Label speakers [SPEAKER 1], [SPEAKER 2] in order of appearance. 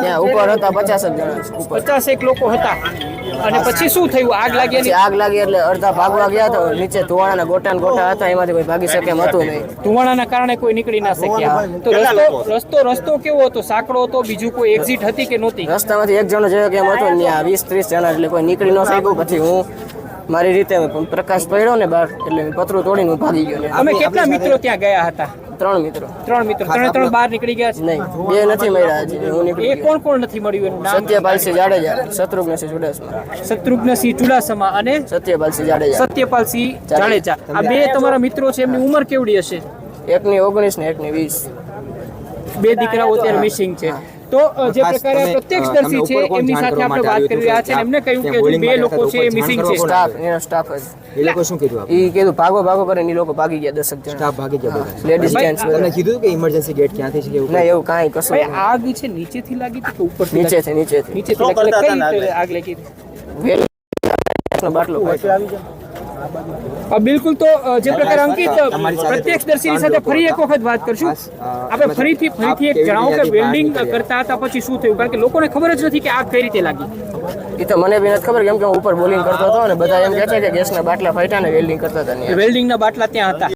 [SPEAKER 1] ત્યાં ઉપર હતા 50 જણા ઉપર.
[SPEAKER 2] 50 લોકો હતા. અને પછી શું થયું? આગ લાગી?
[SPEAKER 1] પછી આગ લાગી એટલે અડધા ભાગવા ગયા તો નીચે ધુવાણાના ગોટા હતા, એમાંથી કોઈ ભાગી શકે એમ હતું નહીં.
[SPEAKER 2] ધુવાણાના કારણે કોઈ નીકળી ના શક્યા. તો રસ્તો કેવો હતો? સાંકડો હતો? બીજું કોઈ એક્ઝિટ હતી કે નહોતી?
[SPEAKER 1] રસ્તામાંથી એક જણો જોયો કે એમ હતો ને, 20-30 જણા એટલે કોઈ નીકળી ન શક્યું. પછી હું મારી રીતે પ્રકાશ પડ્યો ને બહાર, એટલે પતરું તોડીને હું ભાગી ગયો.
[SPEAKER 2] અમે કેટલા મિત્રો ત્યાં ગયા હતા?
[SPEAKER 1] 3 મિત્રો.
[SPEAKER 2] 3 મિત્રો. ત્રણે બહાર નીકળી ગયા છે?
[SPEAKER 1] નહીં, 2 નથી મળ્યા હજી. હું નીકળી
[SPEAKER 2] ગયો. કોણ નથી મળ્યું એનું નામ?
[SPEAKER 1] સત્યપાલસિંહ જાડેજા, શત્રુઘ્નસિંહ ચુડાસમા.
[SPEAKER 2] શત્રુઘ્નસિંહ ચુડાસમા અને
[SPEAKER 1] સત્યપાલસિંહ જાડેજા.
[SPEAKER 2] સત્યપાલસિંહ જાડેજા. આ 2 તમારા મિત્રો છે, એમની ઉંમર કેવડી હશે?
[SPEAKER 1] એકની 19 ને એકની 20.
[SPEAKER 2] 2 દીકરાઓ અત્યારે મિસિંગ છે. તો જે પ્રકારે પ્રત્યક્ષદર્શી છે એમની સાથે આપણે વાત કરી રહ્યા છે, એમને કહ્યું કે 2 લોકો છે એ મિસિંગ છે.
[SPEAKER 1] સ્ટાફ જ.
[SPEAKER 3] એ લોકો શું કીધું?
[SPEAKER 1] એ કીધું ભાગો કરીને એ લોકો ભાગી ગયા. 10 જણા
[SPEAKER 3] સ્ટાફ ભાગી ગયા.
[SPEAKER 1] Ladies gents.
[SPEAKER 3] તમને કીધું કે ઇમરજન્સી ગેટ ક્યાંથી છે કે એવું?
[SPEAKER 1] નહીં, એવું કાંઈ કશું
[SPEAKER 2] ભાઈ આગ છે નીચેથી લાગી હતી કે ઉપરથી?
[SPEAKER 1] નીચેથી.
[SPEAKER 2] કઈ આગ લાગી?
[SPEAKER 1] બાટલો
[SPEAKER 2] બિલકુલ. તો જે પ્રકારે અંકિત પ્રત્યક્ષદર્શીની સાથે ફરી એક વખત વાત કરશું. આપણે ફરીથી એક જણાવો કે વેલ્ડિંગ કરતા હતા પછી શું થયું? કારણ કે લોકોને ખબર જ નથી કે આગ કઈ રીતે લાગી.
[SPEAKER 1] એ તો મને બી નથી ખબર, કેમ કે હું ઉપર બોલિંગ કરતો હતો અને બધા એમ કહે છે કે ગેસના બાટલા ફાટ્યા ને વેલ્ડિંગ કરતા હતા.
[SPEAKER 2] વેલ્ડિંગના બાટલા ત્યાં હતા.